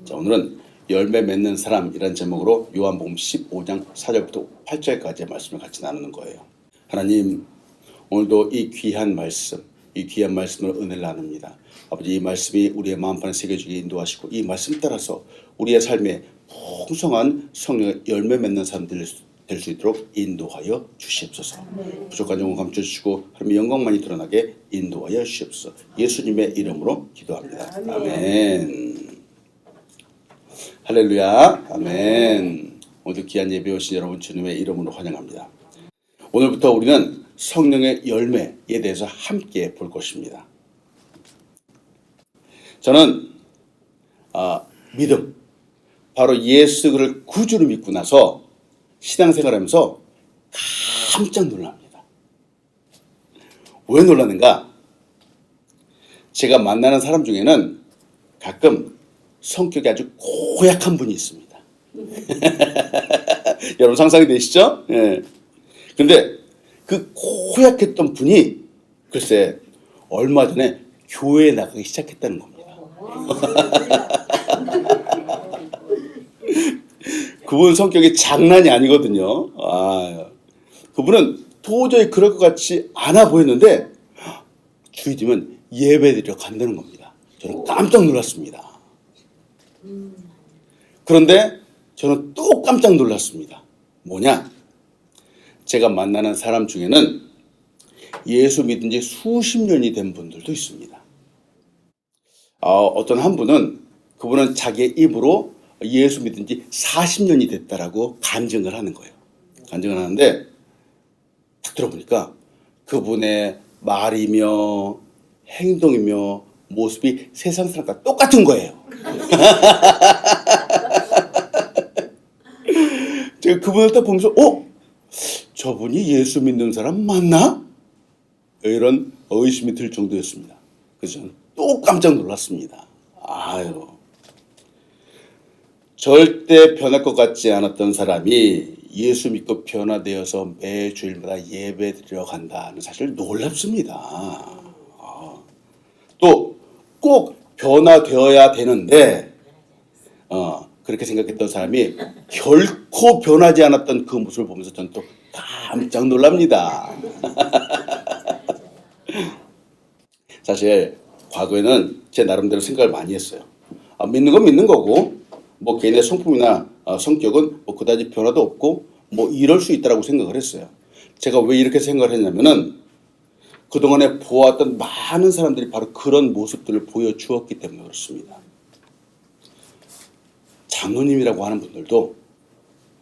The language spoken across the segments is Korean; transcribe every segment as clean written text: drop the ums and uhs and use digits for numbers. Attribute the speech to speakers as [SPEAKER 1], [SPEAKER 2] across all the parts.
[SPEAKER 1] 자, 오늘은 열매 맺는 사람이란 제목으로 요한복음 15장 4절부터 8절까지의 말씀을 같이 나누는 거예요. 하나님, 오늘도 이 귀한 말씀으로 은혜를 나눕니다. 아버지, 이 말씀이 우리의 마음판에 새겨지게 인도하시고 이 말씀 따라서 우리의 삶에 풍성한 성령의 열매 맺는 사람들 될 수 있도록 인도하여 주시옵소서. 부족한 영혼 감춰주시고 하나님의 영광만이 드러나게 인도하여 주시옵소서. 예수님의 이름으로 기도합니다. 아멘. 할렐루야. 아멘. 오늘 귀한 예배 오신 여러분 주님의 이름으로 환영합니다. 오늘부터 우리는 성령의 열매에 대해서 함께 볼 것입니다. 저는 믿음, 바로 예수 그를 구주로 믿고 나서 신앙생활하면서 깜짝 놀랍니다. 왜 놀라는가? 제가 만나는 사람 중에는 가끔 성격이 아주 고약한 분이 있습니다. 여러분 상상이 되시죠? 예. 근데 그 고약했던 분이 글쎄 얼마 전에 교회에 나가기 시작했다는 겁니다. 그분 성격이 장난이 아니거든요. 그분은 도저히 그럴 것 같지 않아 보였는데 주의되면 예배드리러 간다는 겁니다. 저는 깜짝 놀랐습니다. 그런데 저는 또 깜짝 놀랐습니다. 뭐냐? 제가 만나는 사람 중에는 예수 믿은 지 수십 년이 된 분들도 있습니다. 어떤 한 분은 그분은 자기의 입으로 예수 믿은 지 40년이 됐다라고 간증을 하는 거예요. 간증을 하는데 딱 들어보니까 그분의 말이며 행동이며 모습이 세상 사람과 똑같은 거예요. 제가 그분을 딱 보면서 저분이 예수 믿는 사람 맞나? 이런 의심이 들 정도였습니다. 그래서 저는 또 깜짝 놀랐습니다. 절대 변할 것 같지 않았던 사람이 예수 믿고 변화되어서 매주일마다 예배 드리러 간다는 사실 놀랍습니다. 또 꼭 변화되어야 되는데 그렇게 생각했던 사람이 결코 변하지 않았던 그 모습을 보면서 저는 또 깜짝 놀랍니다. 사실 과거에는 제 나름대로 생각을 많이 했어요. 믿는 건 믿는 거고 뭐 개인의 성품이나 성격은 뭐 그다지 변화도 없고 뭐 이럴 수 있다라고 생각을 했어요. 제가 왜 이렇게 생각을 했냐면은 그동안에 보았던 많은 사람들이 바로 그런 모습들을 보여주었기 때문에 그렇습니다. 장로님이라고 하는 분들도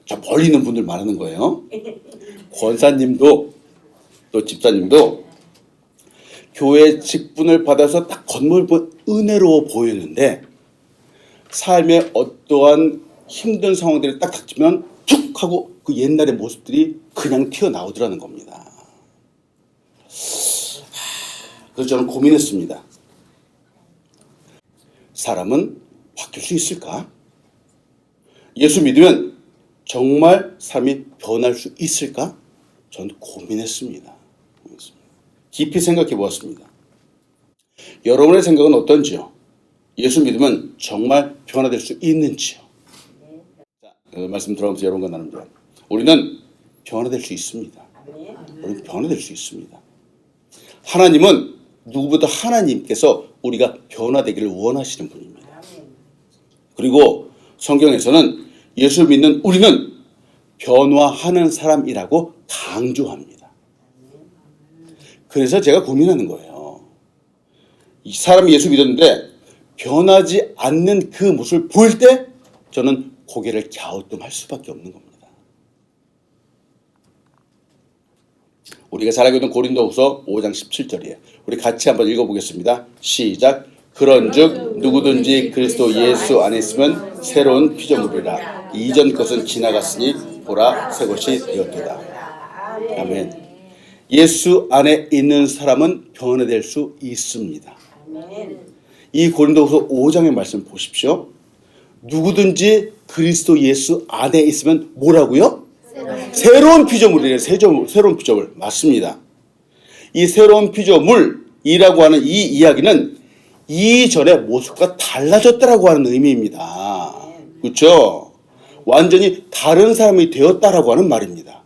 [SPEAKER 1] 저 멀리 있는 분들 말하는 거예요. 권사님도 또 집사님도 교회 직분을 받아서 딱 겉모습 은혜로워 보이는데 삶에 어떠한 힘든 상황들이 딱 닥치면 툭 하고 그 옛날의 모습들이 그냥 튀어나오더라는 겁니다. 그래서 저는 고민했습니다. 사람은 바뀔 수 있을까? 예수 믿으면 정말 삶이 변할 수 있을까? 저는 고민했습니다. 깊이 생각해 보았습니다. 여러분의 생각은 어떤지요? 예수 믿으면 정말 변화될 수 있는지요? 말씀 들어가면서 여러분과 나눕니다. 우리는 변화될 수 있습니다. 우리는 변화될 수 있습니다. 하나님은 누구보다 하나님께서 우리가 변화되기를 원하시는 분입니다. 그리고 성경에서는 예수 믿는 우리는 변화하는 사람이라고 강조합니다. 그래서 제가 고민하는 거예요. 이 사람이 예수 믿었는데 변하지 않는 그 모습을 볼 때 저는 고개를 갸우뚱할 수밖에 없는 겁니다. 우리가 잘 알고 있는 고린도후서 5장 17절이에요. 우리 같이 한번 읽어보겠습니다. 시작. 그런즉 누구든지 그리스도 예수 안에 있으면 새로운 피조물이라. 이전 것은 지나갔으니 보라 새 것이 되었도다. 아멘. 예수 안에 있는 사람은 변화될 수 있습니다. 이 고린도후서 5장의 말씀 보십시오. 누구든지 그리스도 예수 안에 있으면 뭐라고요? 새로운 피조물이래요. 새로운 피조물. 맞습니다. 이 새로운 피조물이라고 하는 이 이야기는 이전의 모습과 달라졌다라고 하는 의미입니다. 그렇죠? 완전히 다른 사람이 되었다라고 하는 말입니다.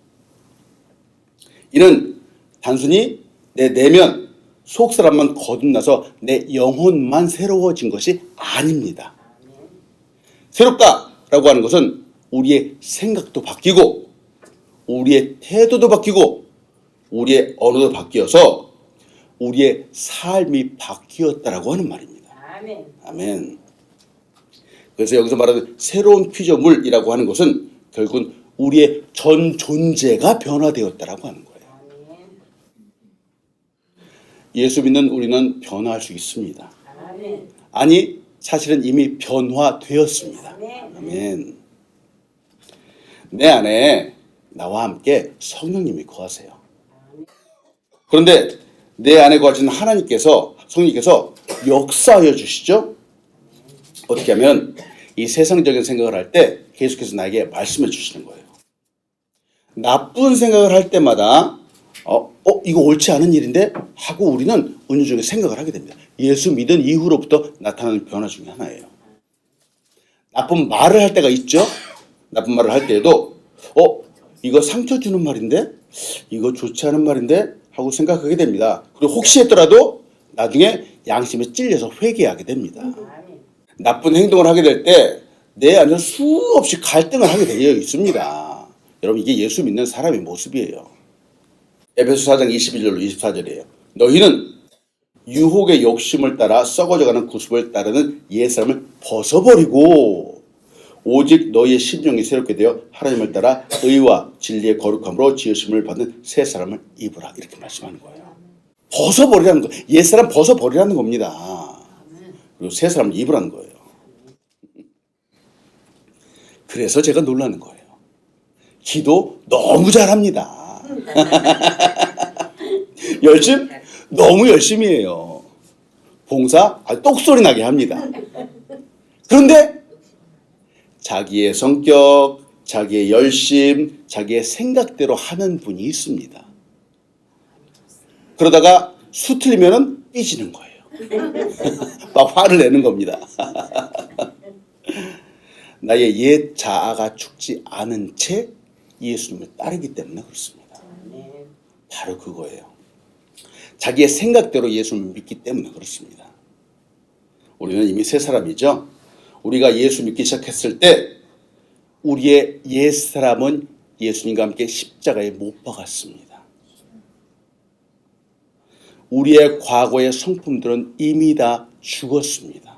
[SPEAKER 1] 이는 단순히 내 내면 속 사람만 거듭나서 내 영혼만 새로워진 것이 아닙니다. 새롭다라고 하는 것은 우리의 생각도 바뀌고 우리의 태도도 바뀌고 우리의 언어도 바뀌어서 우리의 삶이 바뀌었다라고 하는 말입니다.
[SPEAKER 2] 아멘.
[SPEAKER 1] 아멘. 그래서 여기서 말하는 새로운 피조물이라고 하는 것은 결국은 우리의 전 존재가 변화되었다라고 하는 거예요.
[SPEAKER 2] 아멘.
[SPEAKER 1] 예수 믿는 우리는 변화할 수 있습니다.
[SPEAKER 2] 아멘.
[SPEAKER 1] 아니, 사실은 이미 변화되었습니다.
[SPEAKER 2] 아멘.
[SPEAKER 1] 아멘. 내 안에 나와 함께 성령님이 거하세요. 그런데 내 안에 거하시는 하나님께서, 성령님께서 역사하여 주시죠. 어떻게 하면 이 세상적인 생각을 할 때 계속해서 나에게 말씀해 주시는 거예요. 나쁜 생각을 할 때마다 이거 옳지 않은 일인데 하고 우리는 은유적인 생각을 하게 됩니다. 예수 믿은 이후로부터 나타나는 변화 중에 하나예요. 나쁜 말을 할 때가 있죠. 나쁜 말을 할 때에도 이거 상처 주는 말인데 이거 좋지 않은 말인데 하고 생각하게 됩니다. 그리고 혹시 했더라도 나중에 양심에 찔려서 회개하게 됩니다. 나쁜 행동을 하게 될 때 내 안에서 수없이 갈등을 하게 되어 있습니다. 여러분, 이게 예수 믿는 사람의 모습이에요. 에베소 4장 21절로 24절이에요. 너희는 유혹의 욕심을 따라 썩어져가는 구습을 따르는 옛사람을 벗어버리고 오직 너희의 심령이 새롭게 되어 하나님을 따라 의와 진리의 거룩함으로 지으심을 받는 새 사람을 입으라. 이렇게 말씀하는 거예요. 벗어버리라는 거, 옛사람 벗어버리라는 겁니다. 그리고 새 사람을 입으라는 거예요. 그래서 제가 놀라는 거예요. 기도 너무 잘합니다. 너무 열심히 해요. 봉사 똑소리 나게 합니다. 그런데 자기의 성격, 자기의 열심, 자기의 생각대로 하는 분이 있습니다. 그러다가 수틀리면은 삐지는 거예요. 막 화를 내는 겁니다. 나의 옛 자아가 죽지 않은 채 예수님을 따르기 때문에 그렇습니다. 바로 그거예요. 자기의 생각대로 예수님을 믿기 때문에 그렇습니다. 우리는 이미 새 사람이죠. 우리가 예수 믿기 시작했을 때 우리의 옛사람은 예수님과 함께 십자가에 못 박았습니다. 우리의 과거의 성품들은 이미 다 죽었습니다.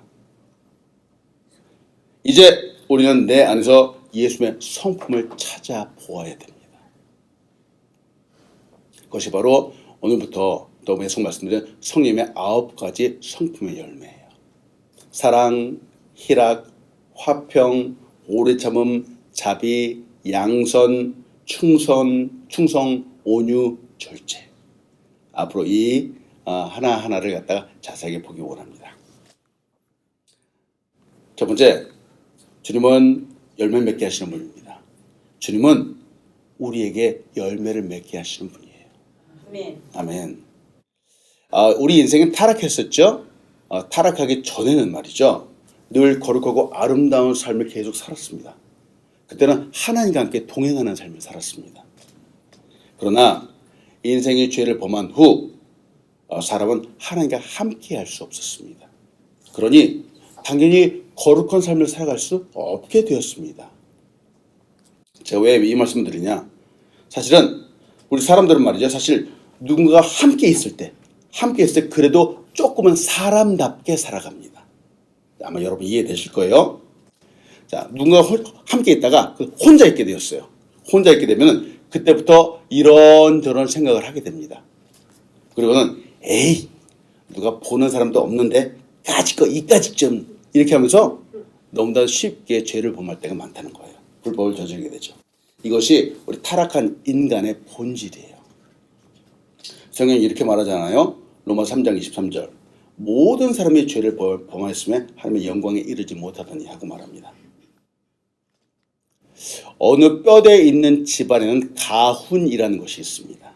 [SPEAKER 1] 이제 우리는 내 안에서 예수님의 성품을 찾아보아야 됩니다. 그것이 바로 오늘부터 또 계속 말씀드린 성령의 9가지 성품의 열매예요. 사랑, 희락, 화평, 오래 참음, 자비, 양선, 충성, 온유, 절제. 앞으로 이 하나하나를 갖다가 자세하게 보기 원합니다. 첫 번째, 주님은 열매 맺게 하시는 분입니다. 주님은 우리에게 열매를 맺게 하시는 분이에요.
[SPEAKER 2] 아멘.
[SPEAKER 1] 아멘. 우리 인생은 타락했었죠. 타락하기 전에는 말이죠. 늘 거룩하고 아름다운 삶을 계속 살았습니다. 그때는 하나님과 함께 동행하는 삶을 살았습니다. 그러나 인생의 죄를 범한 후 사람은 하나님과 함께 할 수 없었습니다. 그러니 당연히 거룩한 삶을 살아갈 수 없게 되었습니다. 제가 왜 이 말씀을 드리냐? 사실은 우리 사람들은 말이죠. 사실 누군가가 함께 있을 때 그래도 조금은 사람답게 살아갑니다. 아마 여러분 이해되실 거예요. 자, 누군가가 함께 있다가 혼자 있게 되었어요. 혼자 있게 되면 그때부터 이런저런 생각을 하게 됩니다. 그리고는 누가 보는 사람도 없는데 이까짓 좀 이렇게 하면서 너무나 쉽게 죄를 범할 때가 많다는 거예요. 불법을 저지르게 되죠. 이것이 우리 타락한 인간의 본질이에요. 성경이 이렇게 말하잖아요. 로마서 3장 23절. 모든 사람이 죄를 범하였으며 하나님의 영광에 이르지 못하더니 하고 말합니다. 어느 뼈대에 있는 집안에는 가훈이라는 것이 있습니다.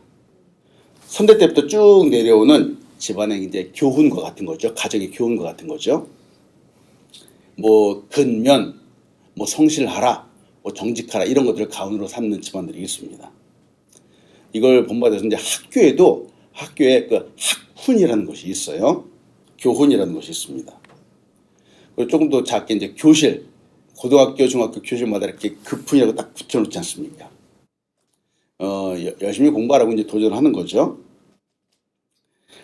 [SPEAKER 1] 선대 때부터 쭉 내려오는 집안의 이제 교훈과 같은 거죠. 가정의 교훈과 같은 거죠. 뭐 근면, 뭐 성실하라, 뭐 정직하라 이런 것들을 가훈으로 삼는 집안들이 있습니다. 이걸 본받아서 이제 학교에 그 학훈이라는 것이 있어요. 교훈이라는 것이 있습니다. 그리고 조금 더 작게 이제 교실, 고등학교, 중학교 교실마다 이렇게 급훈이라고 딱 붙여놓지 않습니까? 열심히 공부하라고 이제 도전하는 거죠.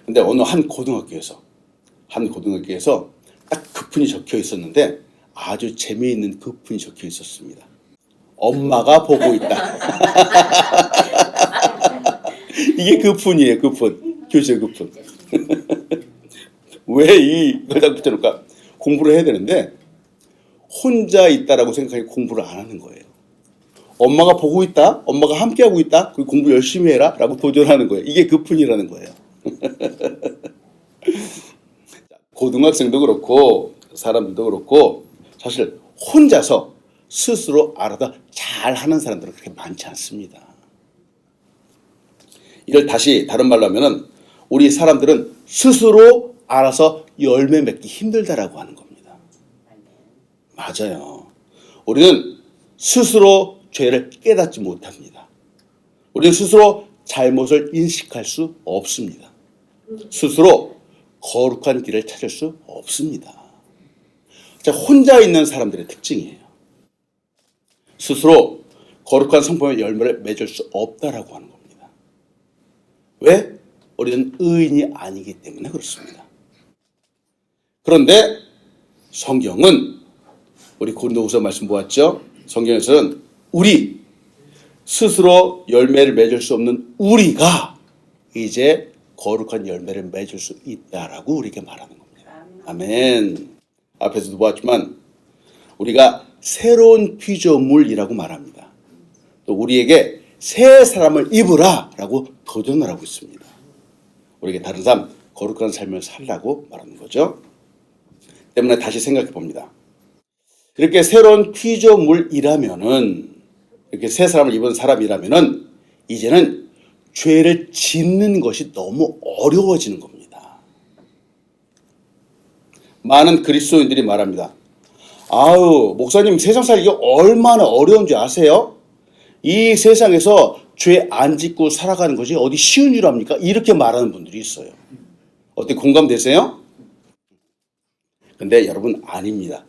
[SPEAKER 1] 근데 어느 한 고등학교에서 딱 급훈이 적혀 있었는데 아주 재미있는 급훈이 적혀 있었습니다. 엄마가 보고 있다. 이게 급훈이에요, 급훈. 교실 급훈. 왜 이걸 딱 붙여놓을까? 공부를 해야 되는데 혼자 있다라고 생각하니 공부를 안 하는 거예요. 엄마가 보고 있다, 엄마가 함께하고 있다, 그리고 공부 열심히 해라 라고 도전하는 거예요. 이게 급훈이라는 거예요. 고등학생도 그렇고 사람들도 그렇고 사실 혼자서 스스로 알아서 잘하는 사람들은 그렇게 많지 않습니다. 이걸 다시 다른 말로 하면은 우리 사람들은 스스로 알아서 열매 맺기 힘들다라고 하는 겁니다. 맞아요. 우리는 스스로 죄를 깨닫지 못합니다. 우리는 스스로 잘못을 인식할 수 없습니다. 스스로 거룩한 길을 찾을 수 없습니다. 자, 혼자 있는 사람들의 특징이에요. 스스로 거룩한 성품의 열매를 맺을 수 없다라고 하는 겁니다. 왜? 우리는 의인이 아니기 때문에 그렇습니다. 그런데 성경은 우리 고린도후서 말씀 보았죠? 성경에서는 우리 스스로 열매를 맺을 수 없는 우리가 이제 거룩한 열매를 맺을 수 있다라고 우리에게 말하는 겁니다. 아멘. 앞에서도 보았지만 우리가 새로운 피조물이라고 말합니다. 또 우리에게 새 사람을 입으라 라고 도전을 하고 있습니다. 우리에게 다른 삶, 거룩한 삶을 살라고 말하는 거죠. 때문에 다시 생각해 봅니다. 이렇게 새로운 피조물이라면은, 이렇게 새 사람을 입은 사람이라면은 이제는 죄를 짓는 것이 너무 어려워지는 겁니다. 많은 그리스도인들이 말합니다. 아유, 목사님 세상 살기 얼마나 어려운지 아세요? 이 세상에서 죄 안 짓고 살아가는 것이 어디 쉬운 줄 압니까? 이렇게 말하는 분들이 있어요. 어떻게 공감되세요? 근데 여러분 아닙니다.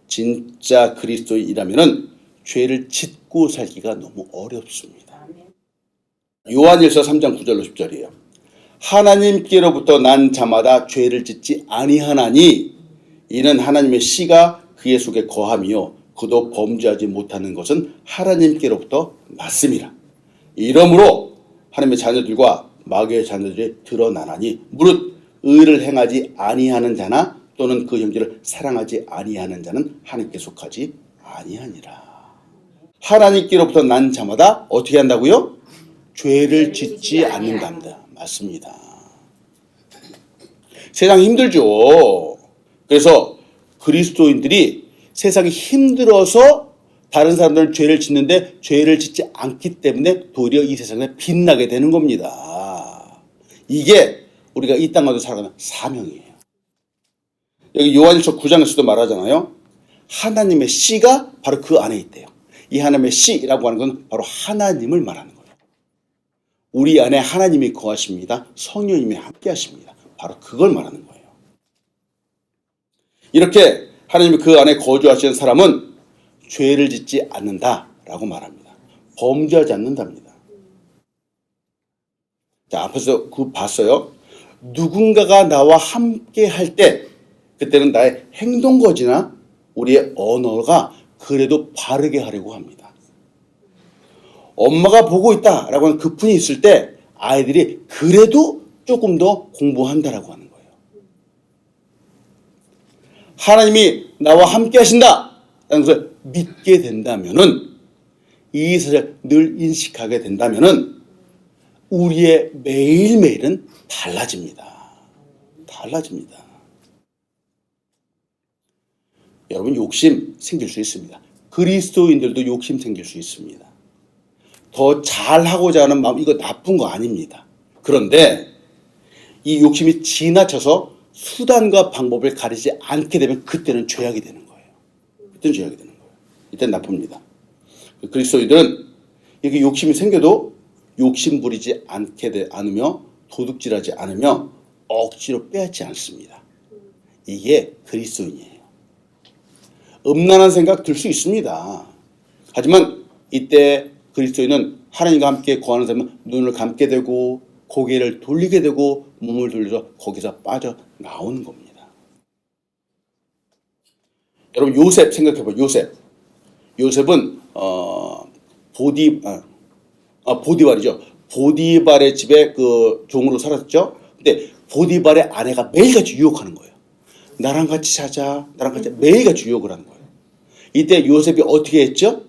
[SPEAKER 1] 진짜 그리스도인이라면은 죄를 짓고 살기가 너무 어렵습니다. 요한일서 3장 9절로 10절이에요. 하나님께로부터 난 자마다 죄를 짓지 아니하나니 이는 하나님의 씨가 그의 속에 거함이요 그도 범죄하지 못하는 것은 하나님께로부터 맞음이라. 이러므로 하나님의 자녀들과 마귀의 자녀들이 드러나나니 무릇 의를 행하지 아니하는 자나 또는 그 형제를 사랑하지 아니하는 자는 하나님께 속하지 아니하니라. 하나님께로부터 난 자마다 어떻게 한다고요? 죄를 짓지 않는답니다. 맞습니다. 세상이 힘들죠. 그래서 그리스도인들이 세상이 힘들어서 다른 사람들은 죄를 짓는데 죄를 짓지 않기 때문에 도리어 이 세상에 빛나게 되는 겁니다. 이게 우리가 이 땅 가운데 살아가는 사명이에요. 여기 요한일서 9장에서도 말하잖아요. 하나님의 씨가 바로 그 안에 있대요. 이 하나님의 씨라고 하는 건 바로 하나님을 말하는 거예요. 우리 안에 하나님이 거하십니다. 성령님이 함께 하십니다. 바로 그걸 말하는 거예요. 이렇게 하나님이 그 안에 거주하시는 사람은 죄를 짓지 않는다라고 말합니다. 범죄하지 않는답니다. 자, 앞에서 그 봤어요. 누군가가 나와 함께 할 때 그때는 나의 행동거지나 우리의 언어가 그래도 바르게 하려고 합니다. 엄마가 보고 있다라고 하는 급훈이 있을 때 아이들이 그래도 조금 더 공부한다라고 하는 거예요. 하나님이 나와 함께 하신다라는 것을 믿게 된다면은 이 사실을 늘 인식하게 된다면은 우리의 매일매일은 달라집니다. 달라집니다. 여러분 욕심 생길 수 있습니다. 그리스도인들도 욕심 생길 수 있습니다. 더 잘하고자 하는 마음 이거 나쁜 거 아닙니다. 그런데 이 욕심이 지나쳐서 수단과 방법을 가리지 않게 되면 그때는 죄악이 되는 거예요. 그때는 죄악이 되는 거예요. 이때는 나쁩니다. 그리스도인들은 이렇게 욕심이 생겨도 욕심 부리지 않으며 도둑질하지 않으며 억지로 빼앗지 않습니다. 이게 그리스도인이에요. 음란한 생각 들 수 있습니다. 하지만 이때 그리스도인은 하나님과 함께 거하는 사람은 눈을 감게 되고 고개를 돌리게 되고 몸을 돌려서 거기서 빠져나오는 겁니다. 여러분 요셉 생각해봐요. 요셉은 보디발이죠. 보디발의 집에 그 종으로 살았죠. 근데 보디발의 아내가 매일같이 유혹하는 거예요. 나랑 같이 자자. 나랑 같이 매일같이 유혹을 하는 거예요. 이때 요셉이 어떻게 했죠?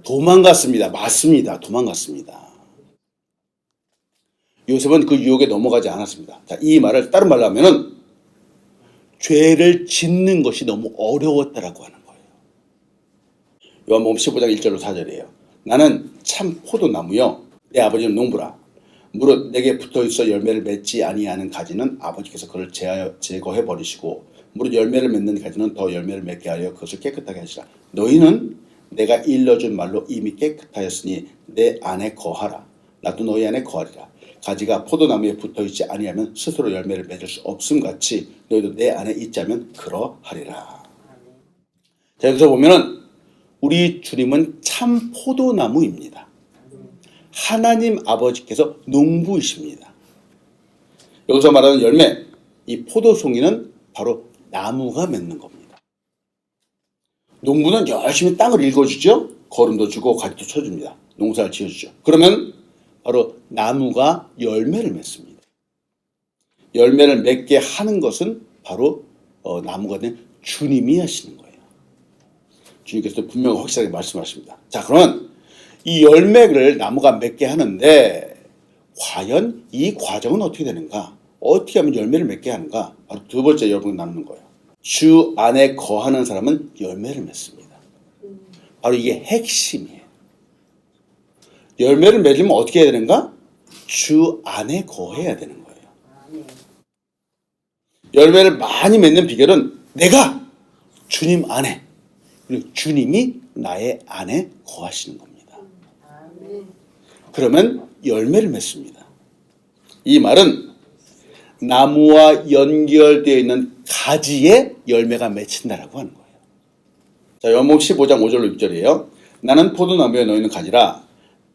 [SPEAKER 1] 도망갔습니다. 맞습니다. 도망갔습니다. 요셉은 그 유혹에 넘어가지 않았습니다. 자, 이 말을 다른 말로 하면은 죄를 짓는 것이 너무 어려웠다라고 하는 거예요. 요한복음 15장 1절로 4절이에요. 나는 참 포도나무요 내 아버지는 농부라. 무릇 내게 붙어있어 열매를 맺지 아니하는 가지는 아버지께서 그를 제거해 버리시고 무릇 열매를 맺는 가지는 더 열매를 맺게 하여 그것을 깨끗하게 하시라. 너희는 내가 일러준 말로 이미 깨끗하였으니 내 안에 거하라. 나도 너희 안에 거하리라. 가지가 포도나무에 붙어있지 아니하면 스스로 열매를 맺을 수 없음같이 너희도 내 안에 있자면 그러하리라. 자, 여기서 보면은 우리 주님은 참 포도나무입니다. 하나님 아버지께서 농부이십니다. 여기서 말하는 열매, 이 포도송이는 바로 나무가 맺는 겁니다. 농부는 열심히 땅을 일궈주죠. 거름도 주고 가지도 쳐줍니다. 농사를 지어주죠. 그러면 바로 나무가 열매를 맺습니다. 열매를 맺게 하는 것은 바로 나무가 된 주님이 하시는 거예요. 주님께서 분명히 확실하게 말씀하십니다. 자, 그러면 이 열매를 나무가 맺게 하는데 과연 이 과정은 어떻게 되는가? 어떻게 하면 열매를 맺게 하는가? 바로 두 번째 여러분이 나누는 거예요. 주 안에 거하는 사람은 열매를 맺습니다. 바로 이게 핵심이에요. 열매를 맺으면 어떻게 해야 되는가? 주 안에 거해야 되는 거예요. 열매를 많이 맺는 비결은 내가 주님 안에, 그리고 주님이 나의 안에 거하시는 겁니다. 그러면 열매를 맺습니다. 이 말은 나무와 연결되어 있는 가지에 열매가 맺힌다라고 하는 거예요. 자, 요한복음 15장 5절로 6절이에요. 나는 포도나무에 너희는 가지라.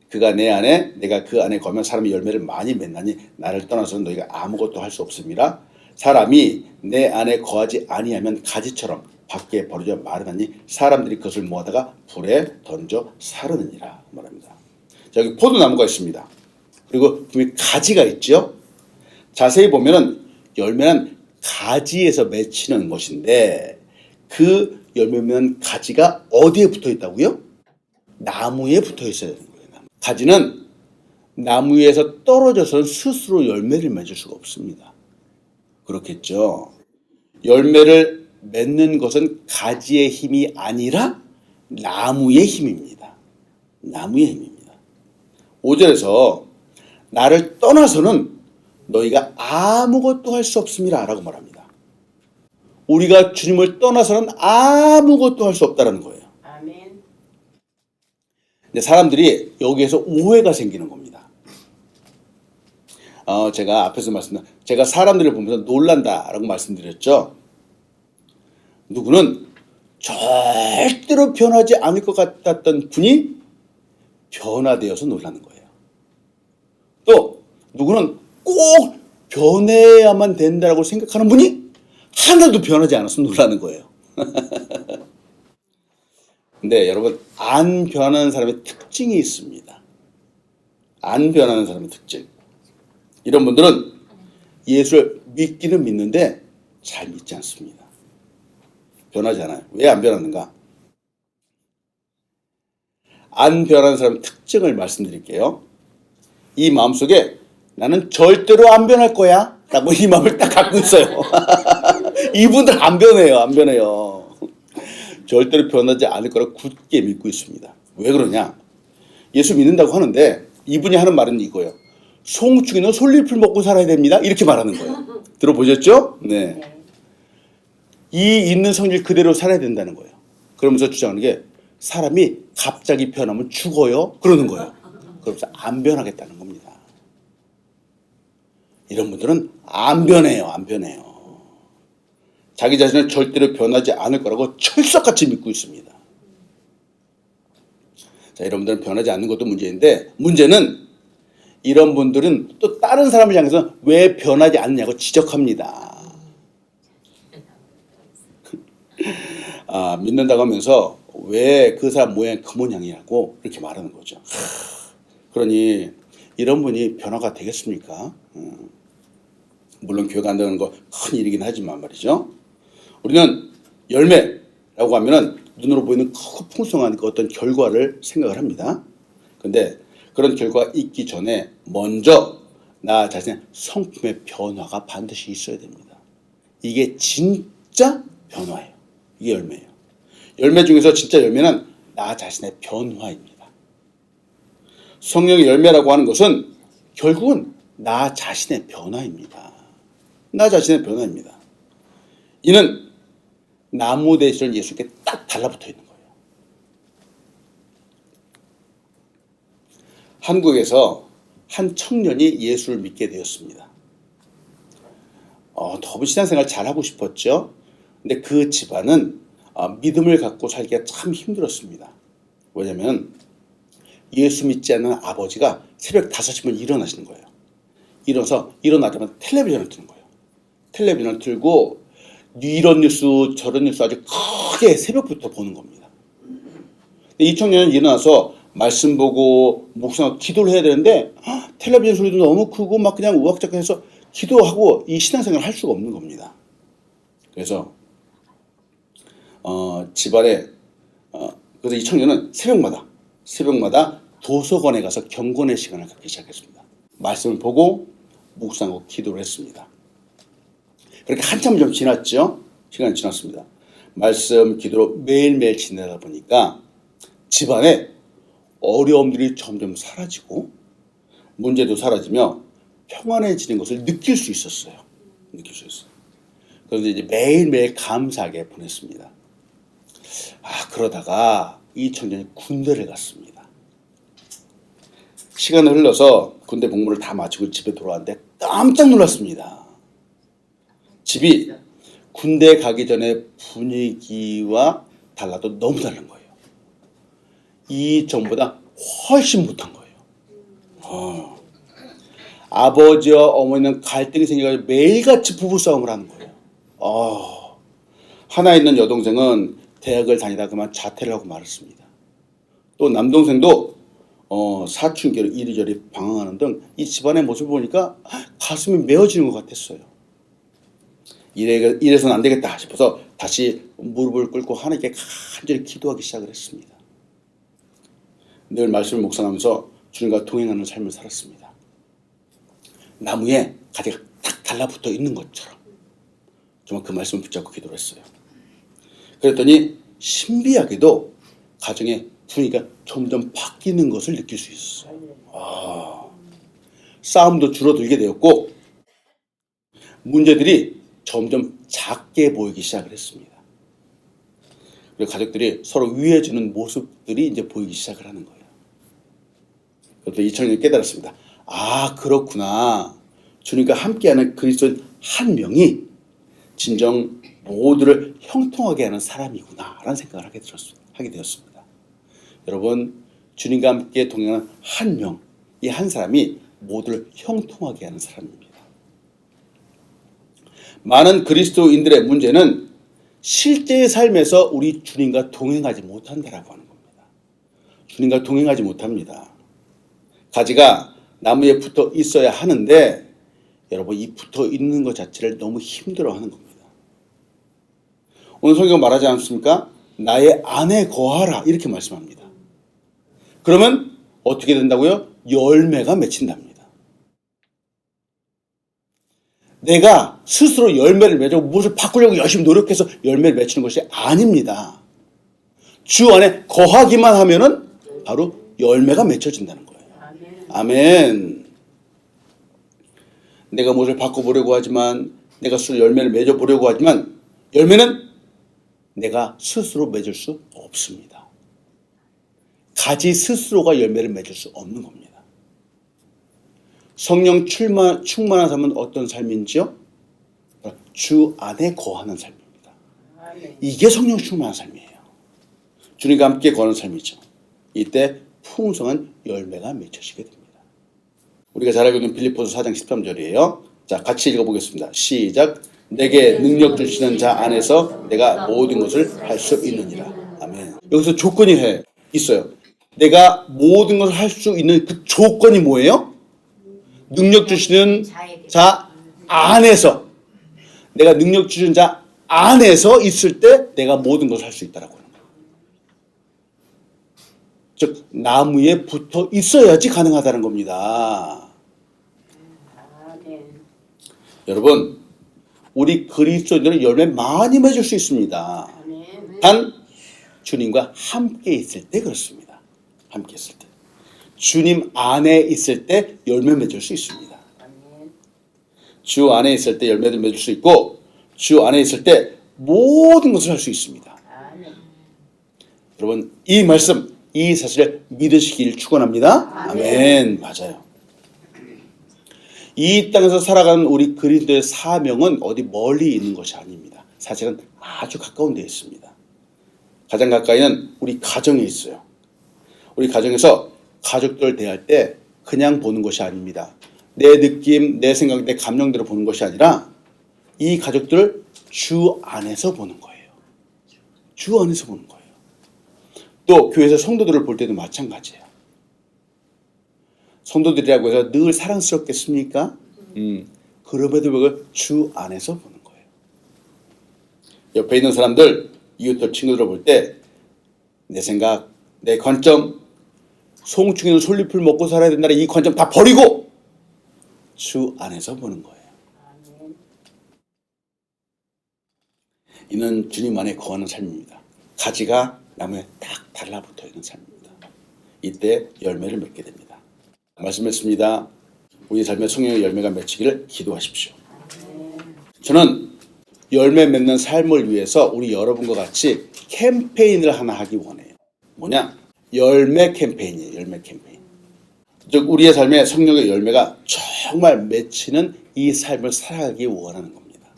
[SPEAKER 1] 그가 내 안에 내가 그 안에 거하면 사람이 열매를 많이 맺나니 나를 떠나서는 너희가 아무것도 할 수 없음이라. 사람이 내 안에 거하지 아니하면 가지처럼 밖에 버려져 마르나니 사람들이 그것을 모아다가 불에 던져 사르느니라 말합니다. 자, 여기 포도나무가 있습니다. 그리고 분명히 가지가 있죠. 자세히 보면은 열매는 가지에서 맺히는 것인데 그 열매면 가지가 어디에 붙어 있다고요? 나무에 붙어 있어야 되는 거예요. 가지는 나무에서 떨어져서는 스스로 열매를 맺을 수가 없습니다. 그렇겠죠. 열매를 맺는 것은 가지의 힘이 아니라 나무의 힘입니다. 나무의 힘입니다. 5절에서 나를 떠나서는 너희가 아무것도 할 수 없음이라 라고 말합니다. 우리가 주님을 떠나서는 아무것도 할 수 없다는 거예요. 아멘. 근데 사람들이 여기에서 오해가 생기는 겁니다. 제가 앞에서 제가 사람들을 보면서 놀란다라고 말씀드렸죠. 누구는 절대로 변하지 않을 것 같았던 분이 변화되어서 놀라는 거예요. 또 누구는 꼭 변해야만 된다고 생각하는 분이 하나도 변하지 않아서 놀라는 거예요. 근데 여러분, 안 변하는 사람의 특징이 있습니다. 안 변하는 사람의 특징. 이런 분들은 예수를 믿기는 믿는데 잘 믿지 않습니다. 변하지 않아요. 왜 안 변하는가? 안 변하는 사람의 특징을 말씀드릴게요. 이 마음속에 나는 절대로 안 변할 거야 라고 이 마음을 딱 갖고 있어요. 이분들 안 변해요. 안 변해요. 절대로 변하지 않을 거라고 굳게 믿고 있습니다. 왜 그러냐? 예수 믿는다고 하는데 이분이 하는 말은 이거예요. 송충이는 솔잎을 먹고 살아야 됩니다. 이렇게 말하는 거예요. 들어보셨죠? 네. 이 있는 성질 그대로 살아야 된다는 거예요. 그러면서 주장하는 게 사람이 갑자기 변하면 죽어요. 그러는 거예요. 그러면서 안 변하겠다는 겁니다. 이런 분들은 안 변해요. 안 변해요. 자기 자신은 절대로 변하지 않을 거라고 철석같이 믿고 있습니다. 자, 여러분들은 변하지 않는 것도 문제인데 문제는 이런 분들은 또 다른 사람을 향해서 왜 변하지 않느냐고 지적합니다. 믿는다고 하면서 왜 그 사람 모양이 그 모양이냐고 이렇게 말하는 거죠. 그러니 이런 분이 변화가 되겠습니까? 물론 교회 간다는 거 큰 일이긴 하지만 말이죠. 우리는 열매라고 하면은 눈으로 보이는 크고 풍성한 그 어떤 결과를 생각을 합니다. 근데 그런 결과가 있기 전에 먼저 나 자신의 성품의 변화가 반드시 있어야 됩니다. 이게 진짜 변화예요. 이게 열매예요. 열매 중에서 진짜 열매는 나 자신의 변화입니다. 성령의 열매라고 하는 것은 결국은 나 자신의 변화입니다. 나 자신의 변화입니다. 이는 나무 대신 예수께 딱 달라붙어 있는 거예요. 한국에서 한 청년이 예수를 믿게 되었습니다. 너무 신앙생활 잘하고 싶었죠. 근데 그 집안은 믿음을 갖고 살기가 참 힘들었습니다. 왜냐하면 예수 믿지 않는 아버지가 새벽 5시면 일어나시는 거예요. 일어나자마자 텔레비전을 트는 거예요. 텔레비전을 틀고 이런 뉴스 저런 뉴스 아주 크게 새벽부터 보는 겁니다. 이 청년은 일어나서 말씀 보고 묵상하고 기도를 해야 되는데 텔레비전 소리도 너무 크고 막 그냥 우악작해서 기도하고 이 신앙생활을 할 수가 없는 겁니다. 그래서 집안에 그래서 이 청년은 새벽마다 도서관에 가서 경건의 시간을 갖기 시작했습니다. 말씀을 보고 묵상하고 기도를 했습니다. 그렇게 한참 좀 지났죠. 시간이 지났습니다. 말씀 기도로 매일매일 지내다 보니까 집안에 어려움들이 점점 사라지고 문제도 사라지며 평안해지는 것을 느낄 수 있었어요. 그래서 이제 매일매일 감사하게 보냈습니다. 그러다가 이 청년이 군대를 갔습니다. 시간이 흘러서 군대 복무를 다 마치고 집에 돌아왔는데 깜짝 놀랐습니다. 집이 군대 가기 전에 분위기와 달라도 너무 다른 거예요. 이전보다 훨씬 못한 거예요. 아버지와 어머니는 갈등이 생겨서 매일같이 부부싸움을 하는 거예요. 하나 있는 여동생은 대학을 다니다 그만 자퇴를 하고 말았습니다. 또 남동생도 사춘기로 이리저리 방황하는 등 이 집안의 모습을 보니까 가슴이 메어지는 것 같았어요. 이래서는 안 되겠다 싶어서 다시 무릎을 꿇고 하나님께 간절히 기도하기 시작을 했습니다. 늘 말씀을 묵상하면서 주님과 동행하는 삶을 살았습니다. 나무에 가지가 딱 달라붙어 있는 것처럼 정말 그 말씀을 붙잡고 기도를 했어요. 그랬더니 신비하게도 가정의 분위기가 점점 바뀌는 것을 느낄 수 있었어요. 싸움도 줄어들게 되었고 문제들이 점점 작게 보이기 시작을 했습니다. 그리고 가족들이 서로 위해주는 모습들이 이제 보이기 시작을 하는 거예요. 그래서 이 청년이 깨달았습니다. 그렇구나. 주님과 함께하는 그리스도인 한 명이 진정 모두를 형통하게 하는 사람이구나 라는 생각을 하게 되었습니다. 여러분, 주님과 함께 동행하는 한 명, 이 한 사람이 모두를 형통하게 하는 사람입니다. 많은 그리스도인들의 문제는 실제의 삶에서 우리 주님과 동행하지 못한다라고 하는 겁니다. 주님과 동행하지 못합니다. 가지가 나무에 붙어 있어야 하는데 여러분 이 붙어 있는 것 자체를 너무 힘들어하는 겁니다. 오늘 성경 말하지 않습니까? 나의 안에 거하라 이렇게 말씀합니다. 그러면 어떻게 된다고요? 열매가 맺힌답니다. 내가 스스로 열매를 맺고 무엇을 바꾸려고 열심히 노력해서 열매를 맺히는 것이 아닙니다. 주 안에 거하기만 하면은 바로 열매가 맺혀진다는 거예요. 아멘. 내가 무엇을 바꿔보려고 하지만, 내가 스스로 열매를 맺어보려고 하지만, 열매는 내가 스스로 맺을 수 없습니다. 가지 스스로가 열매를 맺을 수 없는 겁니다. 성령 충만한 삶은 어떤 삶인지요? 주 안에 거하는 삶입니다. 이게 성령 충만한 삶이에요. 주님과 함께 거하는 삶이죠. 이때 풍성한 열매가 맺혀지게 됩니다. 우리가 잘 알고 있는 빌립보서 4장 13절이에요. 자, 같이 읽어보겠습니다. 시작. 내게 능력 주시는 자 안에서 내가 모든 것을 할 수 있느니라. 아멘. 여기서 조건이 있어요. 내가 모든 것을 할 수 있는 그 조건이 뭐예요? 능력 주시는 자 안에서. 내가 능력 주시는 자 안에서 있을 때 내가 모든 것을 할 수 있다라고 하는 거예요. 즉 나무에 붙어 있어야지 가능하다는 겁니다. 여러분, 우리 그리스도인들은 열매 많이 맺을 수 있습니다. 단 주님과 함께 있을 때 그렇습니다. 함께 있을 때. 주님 안에 있을 때 열매 맺을 수 있습니다. 주 안에 있을 때 열매를 맺을 수 있고, 주 안에 있을 때 모든 것을 할 수 있습니다. 여러분, 이 말씀, 이 사실을 믿으시길 축원합니다. 아멘. 맞아요. 이 땅에서 살아가는 우리 그리스도의 사명은 어디 멀리 있는 것이 아닙니다. 사실은 아주 가까운 데 있습니다. 가장 가까이는 우리 가정에 있어요. 우리 가정에서 가족들 대할 때 그냥 보는 것이 아닙니다. 내 느낌, 내 생각, 내 감정대로 보는 것이 아니라 이 가족들을 주 안에서 보는 거예요. 주 안에서 보는 거예요. 또 교회에서 성도들을 볼 때도 마찬가지예요. 성도들이라고 해서 늘 사랑스럽겠습니까? 그럼에도 불구하고 주 안에서 보는 거예요. 옆에 있는 사람들, 이웃들, 친구들을 볼 때 내 생각, 내 관점, 송충이는 솔잎을 먹고 살아야 된다는 이 관점 다 버리고 주 안에서 보는 거예요. 이는 주님 안에 거하는 삶입니다. 가지가 나무에 딱 달라붙어 있는 삶입니다. 이때 열매를 맺게 됩니다. 말씀했습니다. 우리 삶의 성령의 열매가 맺히기를 기도하십시오. 저는 열매 맺는 삶을 위해서 우리 여러분과 같이 캠페인을 하나 하기 원해요. 뭐냐? 열매 캠페인이에요. 열매 캠페인. 즉 우리의 삶에 성령의 열매가 정말 맺히는 이 삶을 살아가기 원하는 겁니다.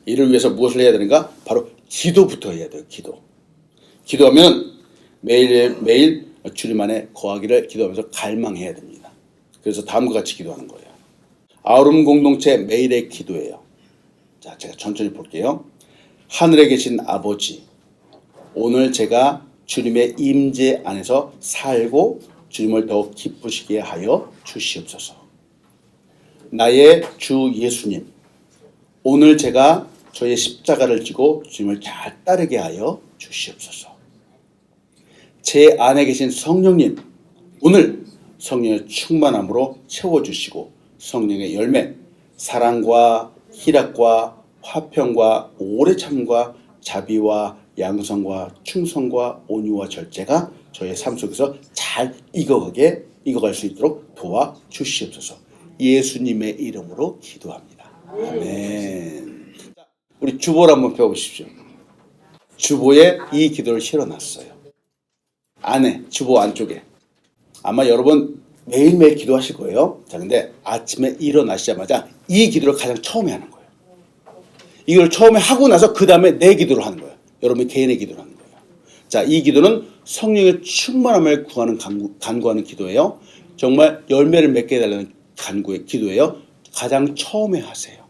[SPEAKER 1] 이를 위해서 무엇을 해야 되는가? 바로 기도부터 해야 돼요. 기도하면 매일 주님 안에 거하기를 기도하면서 갈망해야 됩니다. 그래서 다음과 같이 기도하는 거예요. 아우름 공동체 매일의 기도예요. 자, 제가 천천히 볼게요. 하늘에 계신 아버지, 오늘 제가 주님의 임재 안에서 살고 주님을 더욱 기쁘시게 하여 주시옵소서. 나의 주 예수님, 오늘 제가 저의 십자가를 지고 주님을 잘 따르게 하여 주시옵소서. 제 안에 계신 성령님, 오늘 성령의 충만함으로 채워주시고 성령의 열매, 사랑과 희락과 화평과 오래 참과 자비와 양성과 충성과 온유와 절제가 저의 삶 속에서 잘 익어갈 수 있도록 도와주시옵소서. 예수님의 이름으로 기도합니다. 아멘. 우리 주보를 한번 펴보십시오. 주보에 이 기도를 실어놨어요. 안에, 주보 안쪽에. 아마 여러분 매일매일 기도하실 거예요. 자, 근데 아침에 일어나시자마자 이 기도를 가장 처음에 하는 거예요. 이걸 처음에 하고 나서 그 다음에 내 기도를 하는 거예요. 여러분의 개인의 기도를 하는 거예요. 자, 이 기도는 성령의 충만함을 간구하는 기도예요. 정말 열매를 맺게 해달라는 기도예요. 가장 처음에 하세요.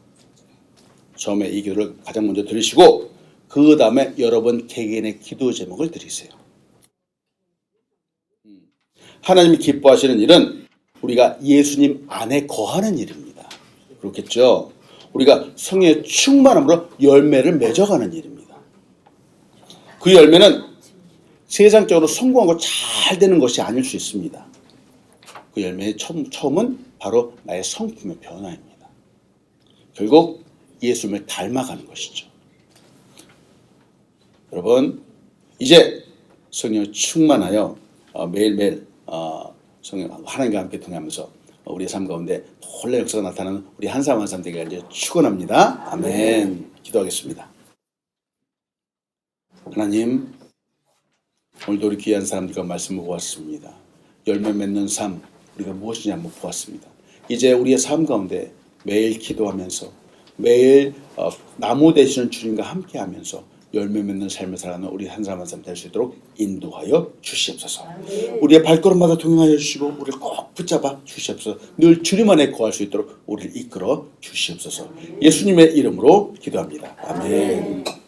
[SPEAKER 1] 처음에 이 기도를 가장 먼저 들으시고 그 다음에 여러분 개개인의 기도 제목을 드리세요. 하나님이 기뻐하시는 일은 우리가 예수님 안에 거하는 일입니다. 그렇겠죠? 우리가 성령의 충만함으로 열매를 맺어가는 일입니다. 그 열매는 세상적으로 성공하고 잘 되는 것이 아닐 수 있습니다. 그 열매의 처음은 바로 나의 성품의 변화입니다. 결국 예수님을 닮아가는 것이죠. 여러분, 이제 성령을 충만하여 매일매일 성령 하나님과 함께 동행하면서 우리의 삶 가운데 놀라운 역사가 나타나는 우리 한 사람 한 사람 되기를 이제 축원합니다. 아멘. 기도하겠습니다. 하나님, 오늘도 우리 귀한 사람들과 말씀을 보았습니다. 열매 맺는 삶, 우리가 무엇이냐 한번 보았습니다. 이제 우리의 삶 가운데 매일 기도하면서 매일 나무 되시는 주님과 함께하면서 열매 맺는 삶을 살아가는 우리 한 사람 한 사람 될 수 있도록 인도하여 주시옵소서. 우리의 발걸음마다 동행하여 주시고 우리를 꼭 붙잡아 주시옵소서. 늘 주님 안에 거할 수 있도록 우리를 이끌어 주시옵소서. 예수님의 이름으로 기도합니다. 아멘.